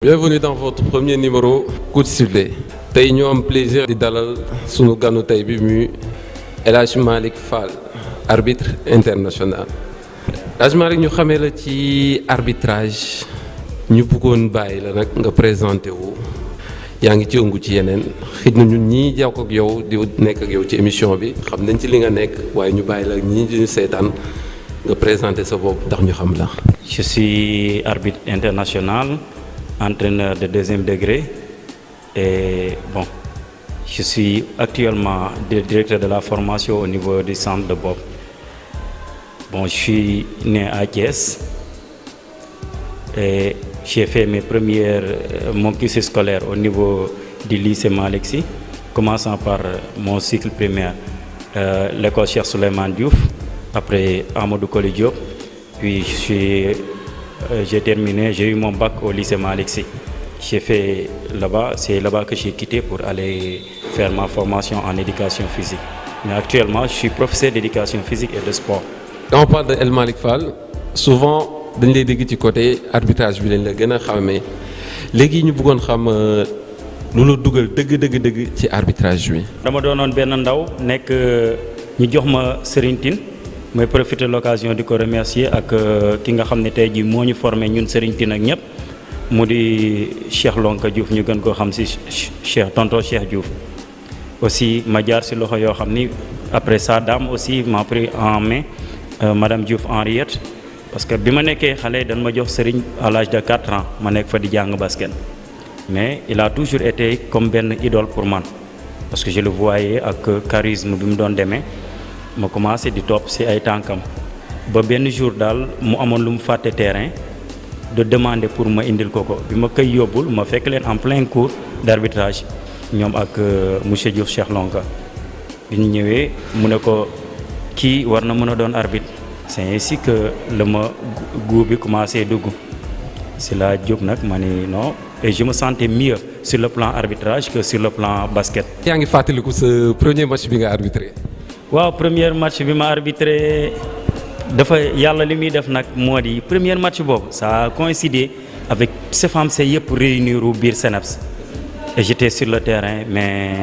Bienvenue dans votre premier numéro Coup de sifflet tey ñu am plaisir di dalal sunu ganu tey bi muy El Hadj Malick Fall arbitre international. El Hadj Malick ñu xamee la ci arbitrage ñu bëggoon bàyyi la nag nga présenté wu yaa ngi ci ëngu ci yeneen xëj na ñun ñii jàpp ak yow di nekk ak yow ci émission bi xam nañ ci li nga nekk waaye ñu bàyyi la ñii di ñu seetaan nga présenté sa bopp ndax ñu xam la. Je suis arbitre international, entraîneur de deuxième degré et bon, je suis actuellement directeur de la formation au niveau du centre de boxe. Bon, je suis né à Thiès et j'ai fait mon cursus scolaire au niveau du lycée Malick Sy, commençant par mon cycle primaire, l'école Cheikh Souleymane Diouf, après Amadou Koli Diop, puis j'ai terminé, j'ai eu mon bac au lycée Malick Sy. J'ai fait là-bas, c'est là-bas que j'ai quitté pour aller faire ma formation en éducation physique. Mais actuellement, je suis professeur d'éducation physique et de sport. Quand on parle de El Malick Fall, souvent dañ lay dégg ci côté arbitrage bi lañ la gën a xamee léegi ñu bëggoon xam lu la dugal dëgg ci arbitrage bi. dama doonoon benn ndaw nekk ñu jox ma Serigne Tine mooy profiter de l'occasion di ko remercier ak ki nga xam ne tey jii moo ñu formé ñun Serigne Tine ak ñëpp mu di Cheikh Lonka Diouf ñu gën koo xam si tonton Cheikh Diouf. Aussi ma jaar si loxo yoo xam ni après sa dame aussi m'a pris en main madame Diouf Henriette parce que bi ma nekkee xale dañ ma jox Serigne à l'âge de 4 ans ma nekk fa di jàng basket mais il a toujours été comme benn idole pour man parce que je le voyais ak charisme bi mu doon demee. ma commencé di topp ci ay tànkam ba benn jour daal mu amoon lu mu fàtte terrain de demander pour ma indil ko bi ma koy yóbbul ma fekk leen en plein cours d'arbitrage ñoom ak monsieur Diouf Cheikh Lonka bi ñu ñëwee mu ne ko kii war na mën a doon arbitre c'est ainsi que la ma goût bi commencé dugg ci la jóg nag ma ni non et je me sentais mieux sur le plan arbitrage que sur le plan basket. yaa ngi fàttaliku sa premier match bi nga arbitré. waaw premier match bi ma arbitré dafa yàlla li muy def nag moo di premier match boobu ça a coïncidé avec CFAMC yëpp réunir u biir CNEPS et j'étais sur le terrain mais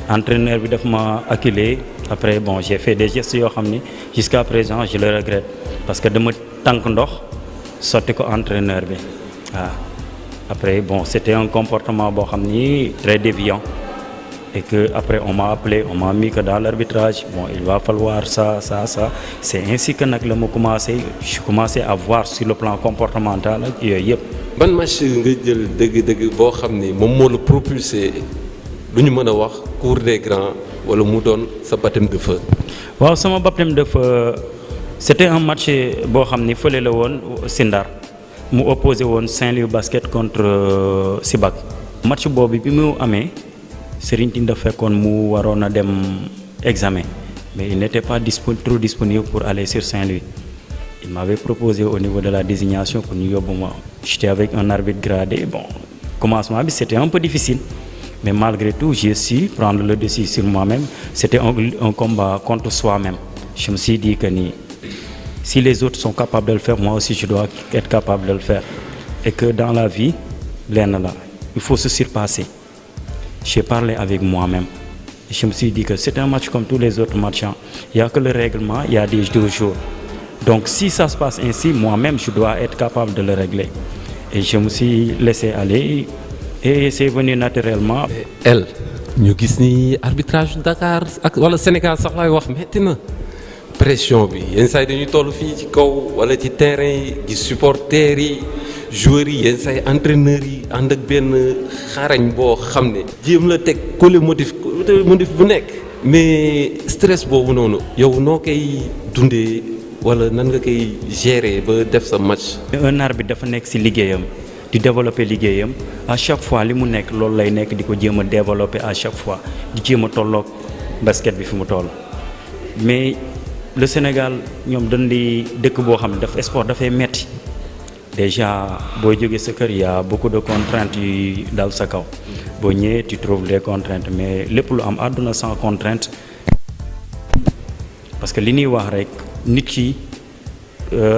entraîneur bi daf ma acculé après bon j'ai fait des gestes yoo xam ni jusqu'à présent je le regrette parce que dama tànk ndox sotti ko entraîneur bi waaw après bon c'était un comportement boo xam ni très déviant. Et que après on m'a appelé, on m'a mis que dans l'arbitrage, bon il va falloir ça. C'est ainsi que nag la ma je commençais à voir sur le plan comportemental ak yooyu yëpp. ban match nga jël dëgg boo xam ni moom moo la propulsé lu ñu mën a wax cour des grands wala mu doon sa baptême de feu. waaw sama baptême de feu c'était un match boo xam ni fële la woon Sindar mu opposé woon Saint-Louis basket contre Sibac. match boobu bi mu amee. Serigne Tine dafa fekkoon mu waroon a dem examen mais il n'était pas trop disponible pour aller sur Saint-Louis. Il m'avait proposé au niveau de la désignation pour ñu yóbbu ma. J'étais avec un arbitre gradé bon commencement bi c'était un peu difficile mais malgré tout j'ai su prendre le dessus sur moi-même. C'était un combat contre soi-même. Je me suis dit que ni si les autres sont capables de le faire moi aussi je dois être capable de le faire et que dans la vie lenn la il faut se surpasser. J'ai parlé avec moi-même. Je me suis dit que c'est un match comme tous les autres matchs. Il n'y a que le règlement, il y a des 2 jours. Donc si ça se passe ainsi, moi-même, je dois être capable de le régler. Et je me suis laissé aller et c'est venu naturellement. El ñu gis ni arbitrage Dakar ak wala Sénégal sax laay wax metti na pression bi yenn saa yi dañuy toll fii ci kaw wala ci terrain yi gis supporters yi. joueurs yi yenn say entraîneurs yi ànd ak benn xarañ boo xam ne jéem la teg collé motif bu nekk mais stress boobu noonu yow noo koy dundee wala nan nga koy gérer ba def sa match. un arbitre dafa nekk ci liggéeyam di développer liggéeyam à chaque fois li mu nekk loolu lay nekk di ko jéem a développer à chaque fois di jéem a tolloog basket bi fi mu toll mais le Sénégal ñoom dañ di dëkk boo xam ne dafa sport dafay metti déjà boo jógee sa kër y a beaucoup de contraintes yu dal sa kaw boo ñëwee tu trouves des contraintes mais lépp lu am àdduna sans contrainte parce que li ñuy wax rek nit ki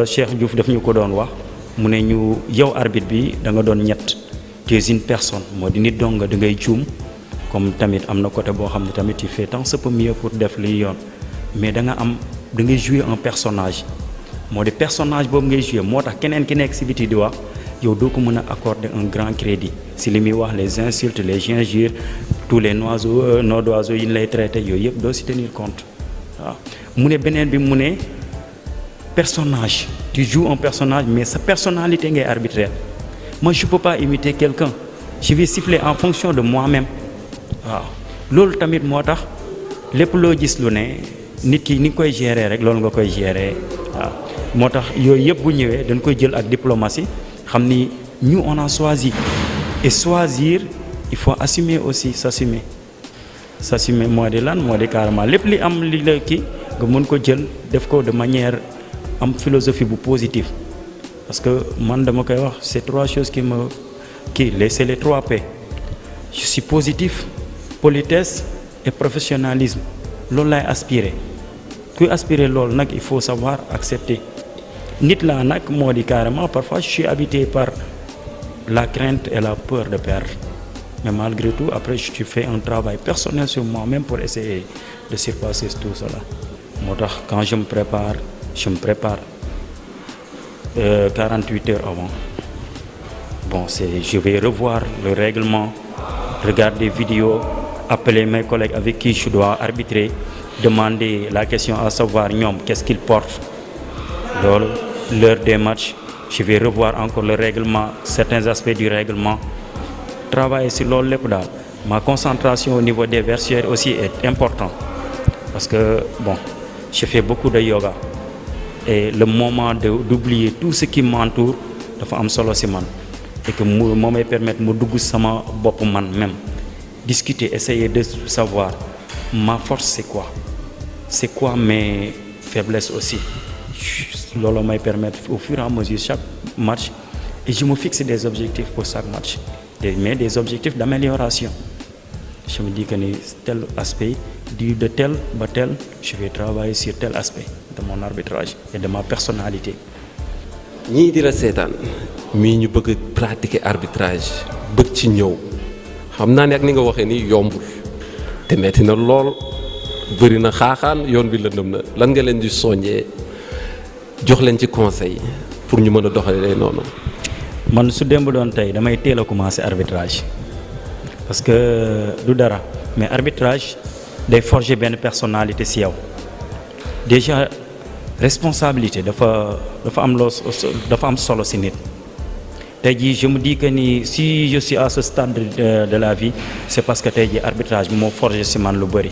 Cheikh Diouf daf ñu ko doon wax mu ne ñu yow arbitre bi da nga doon ñett tu es une personne moo di nit dong nga da ngay juum comme tamit am na côté boo xam ne tamit tu fais tant ce peu mieux pour def li yoon mais da ngay jouer un personnage moo di personnage boobu ngay jouer moo tax keneen ki nekk si biti di wax yow doo ko mën a accorder un grand crédit si li muy wax les insultes les injures tous les noms d'oiseaux yi ñu lay traité yooyu yëpp doo si tenir compte waaw mu ne beneen bi mu ne personnage tu joues un personnage mais sa personnalité ngay arbitrer moi je peux pas imiter quelqu'un je vais siffler en fonction de moi-même waaw loolu tamit moo tax lépp loo gis lu ne nit ki ni nga koy gérer rek loolu nga koy gérer waaw moo tax yooyu yëpp bu ñëwee dañ koy jël ak diplomatie xam ni ñu on a choisi et choisir il faut assumer aussi s'assumer moo di lan moo di carrément lépp li am li la kii nga mën ko jël def ko de manière am philosophie bu positive parce que man dama koy wax c'est trois choses qui me c'est les 3 P je suis positif politesse et professionnalisme loolu laay aspirer kuy aspirer loolu nag il faut savoir accepter nit laa nag moo di carrément parfois je suis habité par la crainte et la peur de perdre mais malgré tout après je fais un travail personnel sur moi-même pour essayer de surpasser tout cela moo tax quand je me prépare 48 heures avant bon je vais revoir le règlement regarder vidéos appeler mes collègues avec qui je dois arbitrer demander la question à savoir ñoom qu'est-ce qu'ils portent loolu l'heure des matchs je vais revoir encore le règlement certains aspects du règlement travailler sur loolu lépp daal ma concentration au niveau des vestiaires aussi est important parce que bon je fais beaucoup de yoga et le moment d'oublier tout ce qui m'entoure dafa am solo ci man et que moo may permettre mu dugg sama bopp man même discuter essayer de savoir ma force c'est quoi mes faiblesses aussi loolu may permettre au fur et à mesure chaque match et je me fixe des objectifs pour chaque match mais des objectifs d'amélioration je me dis que ni tel aspect de tel ba tel je vais travailler sur tel aspect de mon arbitrage et de ma personnalité. ñii di la seetaan mii ñu bëgg pratiquer arbitrage bëgg ci ñëw xam naa ne ak ni nga waxee ni yombul te metti na lool bëri na xaaxaan yoon bi lëndëm na lan nga leen di soññee jox leen ci conseil pour ñu mën a doxalee noonu. man su démb doon tey damay teel a commencer arbitrage parce que du dara mais arbitrage day forger benn personnalité ci yow déjà responsabilité dafa am solo ci nit tey jii je me dis que ni si je suis à ce stade de la vie c'est parce que tey jii arbitrage bi moo forger ci man lu bari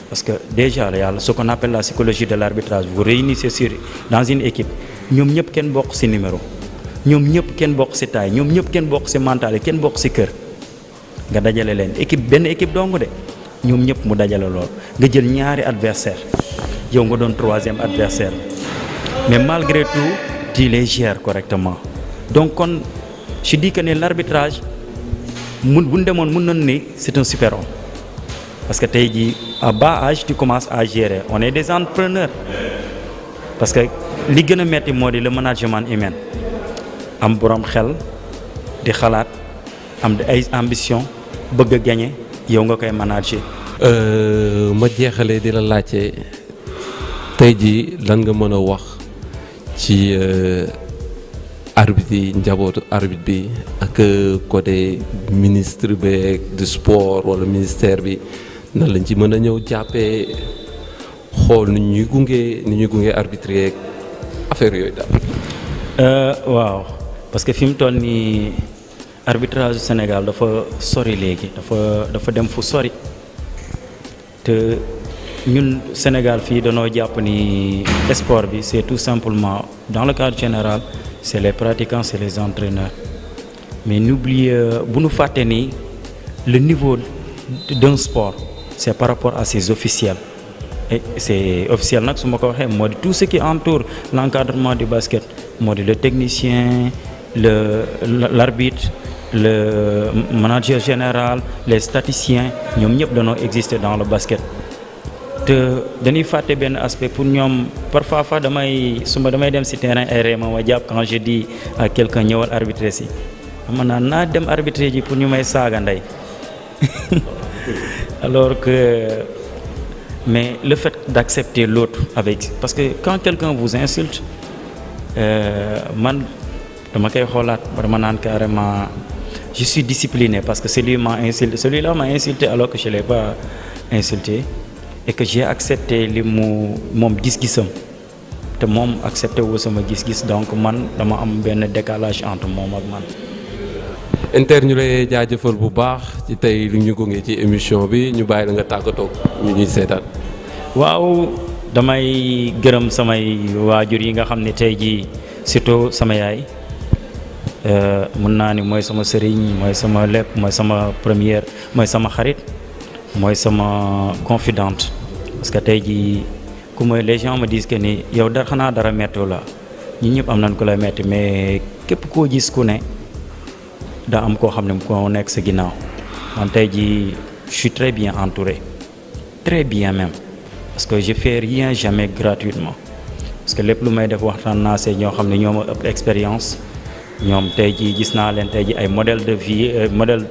parce que déjà yàlla ce qu'on appelle la psychologie de l'arbitrage vous réunissez dans une équipe ñoom ñëpp kenn bokk ci numéro ñoom ñëpp kenn bokk ci taille ñoom ñëpp kenn bokk ci mental kenn bokk ci kër nga dajale leen benn équipe dong de ñoom ñëpp mu dajale lool nga jël ñaari adversaire yow nga doon 3e adversaire mais malgré tout tu les gères correctement donc kon je dis que ne l'arbitrage bu ñu demoon mën nañu ni c'est un super homme parce que tey jii à bas âge tu commences à gérer on est des entrepreneurs parce que li gën a metti moo di le management humain am borom xel di xalaat am ay ambition bëgg a gagner yow nga koy manager. ma jeexalee di la laajte tey jii lan nga mën a wax ci arbitre yi njabootu arbitre bi ak côté ministre bi du sport wala ministère bi nan lañ ci mën a ñëw jàppee xool ni ñuy gunge arbitre yeeg affaire yooyu daal. waaw parce que fi mu toll nii arbitrage Sénégal dafa sori léegi dafa dem fu sori te ñun Sénégal fii dañoo jàpp ni sport bi c'est tout simplement dans le cadre général c'est les pratiquants c'est les entraîneurs mais n'oubliez bu nu fàtte ni le niveau d'un sport c'est par rapport à ses officiels et c'est officiel nag su ma ko waxee moo di tout ce qui entoure l'encadrement du basket moo di le technicien l'arbitre le manager général les statisticiens ñoom ñëpp dañoo exister dans le basket te te dañuy fàtte benn aspect pour ñoom parfois damay dem ci terrain ay réema ma jàpp quand je dis à quelqu'un ñëwal arbitrer si ama naa dem arbitrer ji pour ñu may saaga ndey alors que mais le fait d'accepter l'autre parce que quand quelqu'un vous insulte man dama koy xoolaat dama naan carrément je suis discipliné parce que celui-là m'a insulté alors que je l'ai pas insulté et que j'ai accepté li moom gis-gisam te moom accepté wu sama gis-gis donc man dama am benn décalage entre moom ak man. Inter ñu lay jaajëfal bu baax ci tey lu ñu gunge ci émission bi ñu bàyyi la nga tàggatoo ñu ñuy seetaan. waaw damay gërëm samay waajur yi nga xam ne tey jii surtout sama yaay mën naa ni mooy sama sëriñ mooy sama lépp mooy sama première mooy sama xarit mooy sama confidente parce que tey jii ku mooy les gens me disent que ni yow xanaa dara mettu la ñi ñëpp am nañ ko la metti mais képp koo gis ku ne daa am koo xam ne ko nekk sa ginnaaw man tey jii je suis très bien entouré très bien même parce que je fais rien jamais gratuitement parce que lépp lu may def waxtaan naa see ñoo xam ne ñoo ma ëpp expérience ñoom tey jii gis naa leen tey jii ay modèle de vie modèle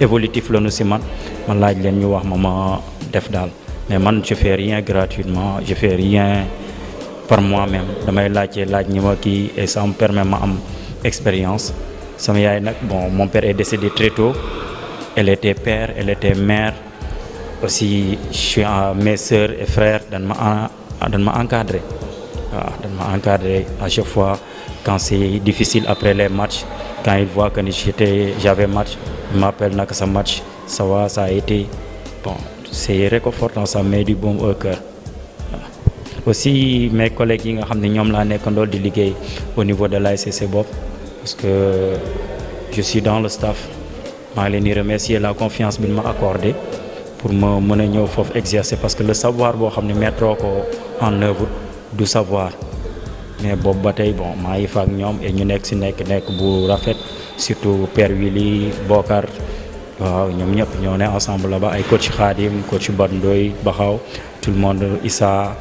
évolutif la nu si man laaj leen ñu wax ma def daal mais man je fais rien gratuitement je fais rien par moi-même damay laaj ñi ma kii et ça me permet ma am expérience sama yaay nag bon mon père est décédé très tôt elle était père elle était mère aussi je suis mes sœurs et frères dañ ma encadré waaw dañ ma encadré à chaque fois quand c'est difficile après les matchs quand ils voient que j'avais match ils m'appellent naka sa match ça va ça a été bon c'est réconfortant ça met du baume au cœur aussi mes collègues yi nga xam ne ñoom laa nekkandool di liggéey au niveau de l'ASC Bopp parce que je suis dans le staff maa ngi leen di remercier la confiance bi ma accordé pour ma mën a ñëw foofu exercer parce que le savoir boo xam ne mettre ko en œuvre du savoir mais boobu ba tey bon maa ngi fa ak ñoom et ñu nekk bu rafet surtout Père Willy Bokar waaw ñoom ñëpp ñoo ne ensemble là-bas ay coach Khadim coach Bandoy Baxaw tout le monde Issa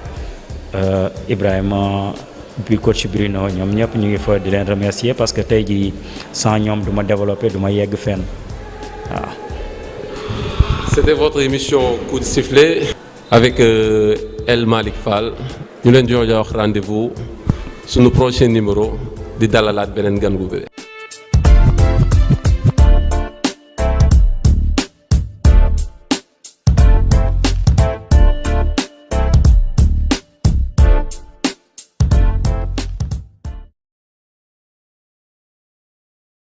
Ibrahima bi coach Bruno ñoom ñëpp ñu ngi fa di leen remercier parce que tey jii sans ñoom du ma développer du ma yegg fenn waaw. C'était votre émission Coup de sifflet avec El Malick Fall ñu leen jox rendez-vous sunu prochain numéro di dalalaat beneen gan gu bëre.